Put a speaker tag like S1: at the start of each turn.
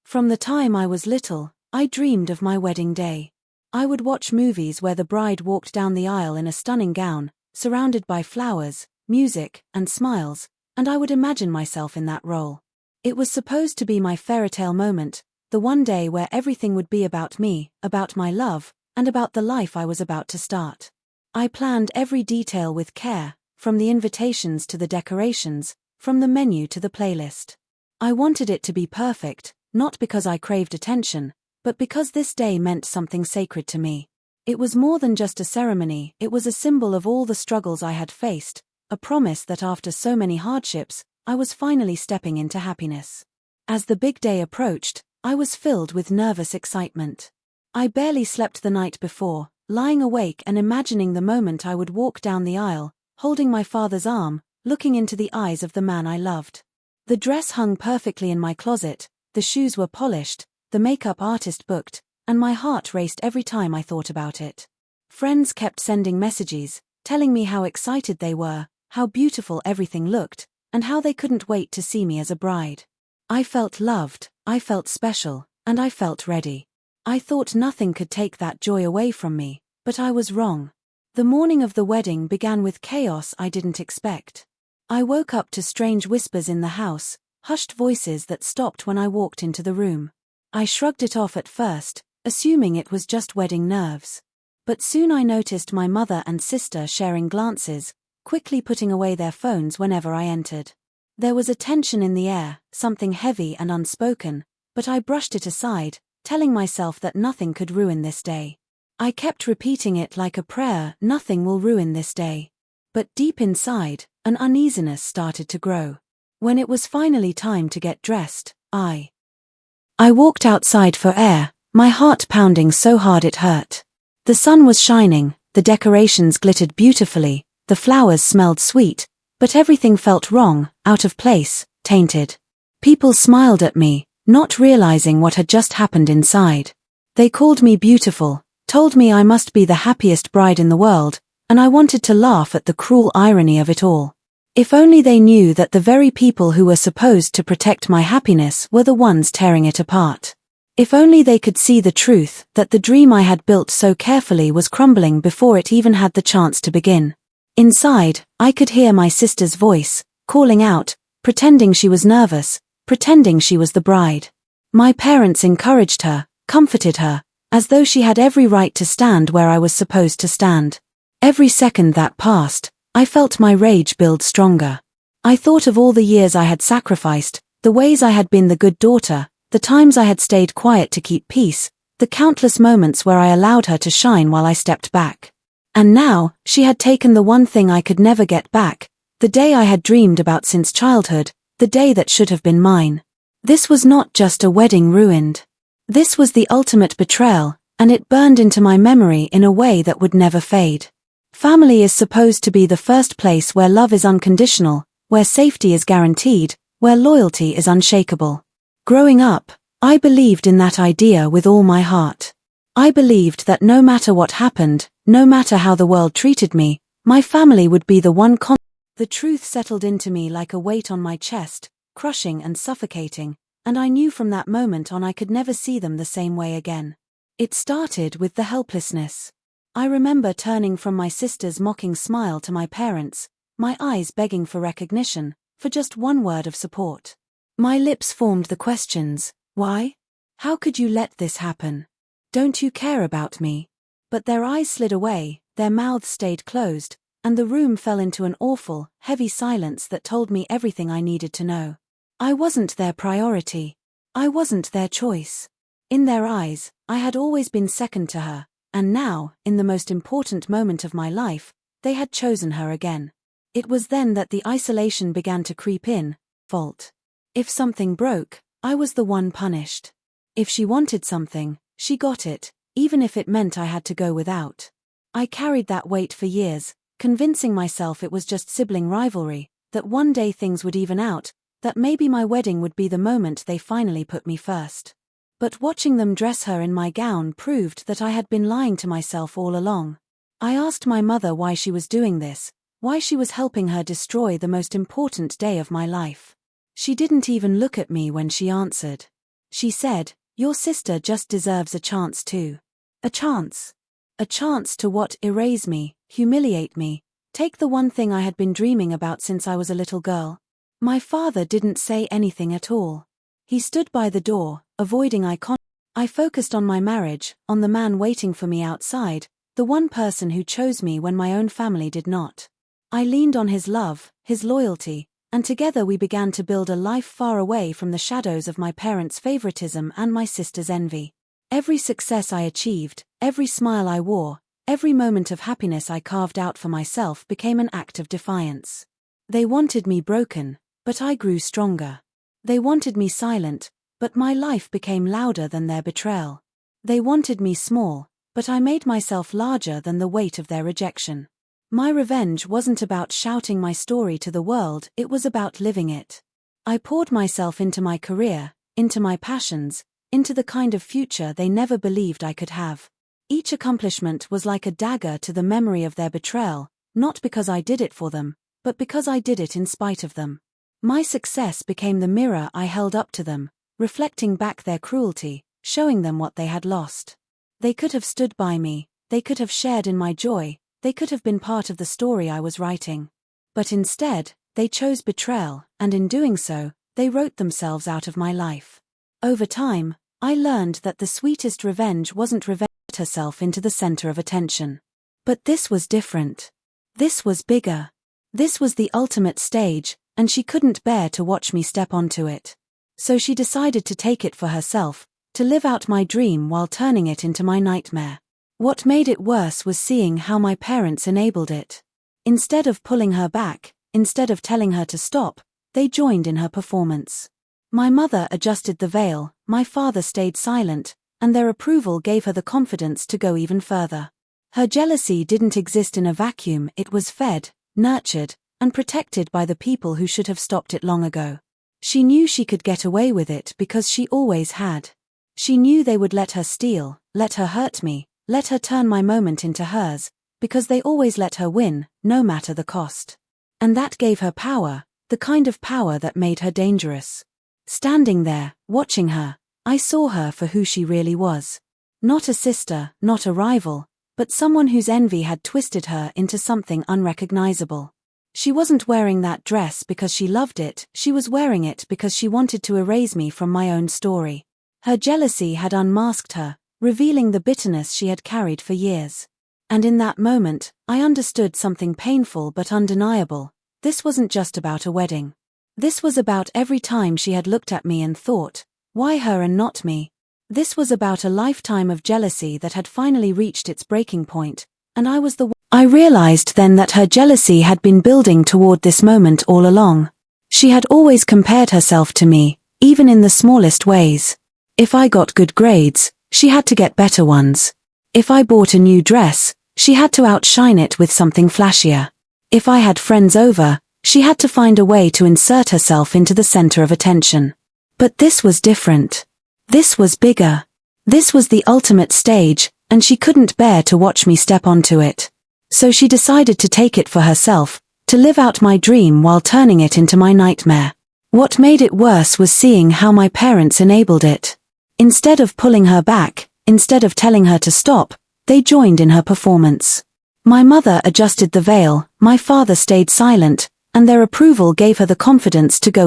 S1: From the time I was little, I dreamed of my wedding day. I would watch movies where the bride walked down the aisle in a stunning gown, surrounded by flowers, music, and smiles, and I would imagine myself in that role. It was supposed to be my fairytale moment, the one day where everything would be about me, about my love, and about the life I was about to start. I planned every detail with care, from the invitations to the decorations, from the menu to the playlist. I wanted it to be perfect, not because I craved attention, but because this day meant something sacred to me. It was more than just a ceremony, it was a symbol of all the struggles I had faced, a promise that after so many hardships, I was finally stepping into happiness. As the big day approached, I was filled with nervous excitement. I barely slept the night before, lying awake and imagining the moment I would walk down the aisle, holding my father's arm, looking into the eyes of the man I loved. The dress hung perfectly in my closet, the shoes were polished, the makeup artist booked, and my heart raced every time I thought about it. Friends kept sending messages, telling me how excited they were, how beautiful everything looked, and how they couldn't wait to see me as a bride. I felt loved, I felt special, and I felt ready. I thought nothing could take that joy away from me, but I was wrong. The morning of the wedding began with chaos I didn't expect. I woke up to strange whispers in the house, hushed voices that stopped when I walked into the room. I shrugged it off at first, assuming it was just wedding nerves. But soon I noticed my mother and sister sharing glances, quickly putting away their phones whenever I entered. There was a tension in the air, something heavy and unspoken, but I brushed it aside, telling myself that nothing could ruin this day. I kept repeating it like a prayer, nothing will ruin this day. But deep inside, an uneasiness started to grow. When it was finally time to get dressed, I walked outside for air, my heart pounding so hard it hurt. The sun was shining, the decorations glittered beautifully, the flowers smelled sweet, but everything felt wrong, out of place, tainted. People smiled at me, not realizing what had just happened inside. They called me beautiful, told me I must be the happiest bride in the world, and I wanted to laugh at the cruel irony of it all. If only they knew that the very people who were supposed to protect my happiness were the ones tearing it apart. If only they could see the truth, that the dream I had built so carefully was crumbling before it even had the chance to begin. Inside, I could hear my sister's voice, calling out, pretending she was nervous, pretending she was the bride. My parents encouraged her, comforted her, as though she had every right to stand where I was supposed to stand. Every second that passed, I felt my rage build stronger. I thought of all the years I had sacrificed, the ways I had been the good daughter, the times I had stayed quiet to keep peace, the countless moments where I allowed her to shine while I stepped back. And now, she had taken the one thing I could never get back, the day I had dreamed about since childhood, the day that should have been mine. This was not just a wedding ruined. This was the ultimate betrayal, and it burned into my memory in a way that would never fade. Family is supposed to be the first place where love is unconditional, where safety is guaranteed, where loyalty is unshakable. Growing up, I believed in that idea with all my heart. I believed that no matter what happened, no matter how the world treated me, my family would be the one constant. The truth settled into me like a weight on my chest, crushing and suffocating, and I knew from that moment on I could never see them the same way again. It started with the helplessness. I remember turning from my sister's mocking smile to my parents, my eyes begging for recognition, for just one word of support. My lips formed the questions, why? How could you let this happen? Don't you care about me? But their eyes slid away, their mouths stayed closed, and the room fell into an awful, heavy silence that told me everything I needed to know. I wasn't their priority. I wasn't their choice. In their eyes, I had always been second to her, and now, in the most important moment of my life, they had chosen her again. It was then that the isolation began to creep in, fault. If something broke, I was the one punished. If she wanted something, she got it, even if it meant I had to go without. I carried that weight for years, convincing myself it was just sibling rivalry, that one day things would even out, that maybe my wedding would be the moment they finally put me first. But watching them dress her in my gown proved that I had been lying to myself all along. I asked my mother why she was doing this, why she was helping her destroy the most important day of my life. She didn't even look at me when she answered. She said, "Your sister just deserves a chance too. A chance. A chance to what? Erase me, humiliate me, take the one thing I had been dreaming about since I was a little girl." My father didn't say anything at all. He stood by the door, avoiding eye contact. I focused on my marriage, on the man waiting for me outside, the one person who chose me when my own family did not. I leaned on his love, his loyalty, and together we began to build a life far away from the shadows of my parents' favoritism and my sister's envy. Every success I achieved, every smile I wore, every moment of happiness I carved out for myself became an act of defiance. They wanted me broken, but I grew stronger. They wanted me silent, but my life became louder than their betrayal. They wanted me small, but I made myself larger than the weight of their rejection. My revenge wasn't about shouting my story to the world, it was about living it. I poured myself into my career, into my passions, into the kind of future they never believed I could have. Each accomplishment was like a dagger to the memory of their betrayal, not because I did it for them, but because I did it in spite of them. My success became the mirror I held up to them, reflecting back their cruelty, showing them what they had lost. They could have stood by me, they could have shared in my joy, they could have been part of the story I was writing. But instead, they chose betrayal, and in doing so, they wrote themselves out of my life. Over time, I learned that the sweetest revenge wasn't revenge herself into the center of attention. But this was different. This was bigger. This was the ultimate stage, and she couldn't bear to watch me step onto it. So she decided to take it for herself, to live out my dream while turning it into my nightmare. What made it worse was seeing how my parents enabled it. Instead of pulling her back, instead of telling her to stop, they joined in her performance. My mother adjusted the veil, my father stayed silent, and their approval gave her the confidence to go even further. Her jealousy didn't exist in a vacuum, it was fed, nurtured, and protected by the people who should have stopped it long ago. She knew she could get away with it because she always had. She knew they would let her steal, let her hurt me, let her turn my moment into hers, because they always let her win, no matter the cost. And that gave her power, the kind of power that made her dangerous. Standing there, watching her, I saw her for who she really was. Not a sister, not a rival, but someone whose envy had twisted her into something unrecognizable. She wasn't wearing that dress because she loved it, she was wearing it because she wanted to erase me from my own story. Her jealousy had unmasked her, revealing the bitterness she had carried for years. And in that moment, I understood something painful but undeniable. This wasn't just about a wedding. This was about every time she had looked at me and thought, why her and not me? This was about a lifetime of jealousy that had finally reached its breaking point, and I was the one. I realized then that her jealousy had been building toward this moment all along. She had always compared herself to me, even in the smallest ways. If I got good grades, she had to get better ones. If I bought a new dress, she had to outshine it with something flashier. If I had friends over, she had to find a way to insert herself into the center of attention. But this was different. This was bigger. This was the ultimate stage, and she couldn't bear to watch me step onto it. So she decided to take it for herself, to live out my dream while turning it into my nightmare. What made it worse was seeing how my parents enabled it. Instead of pulling her back, instead of telling her to stop, they joined in her performance. My mother adjusted the veil, my father stayed silent, and their approval gave her the confidence to go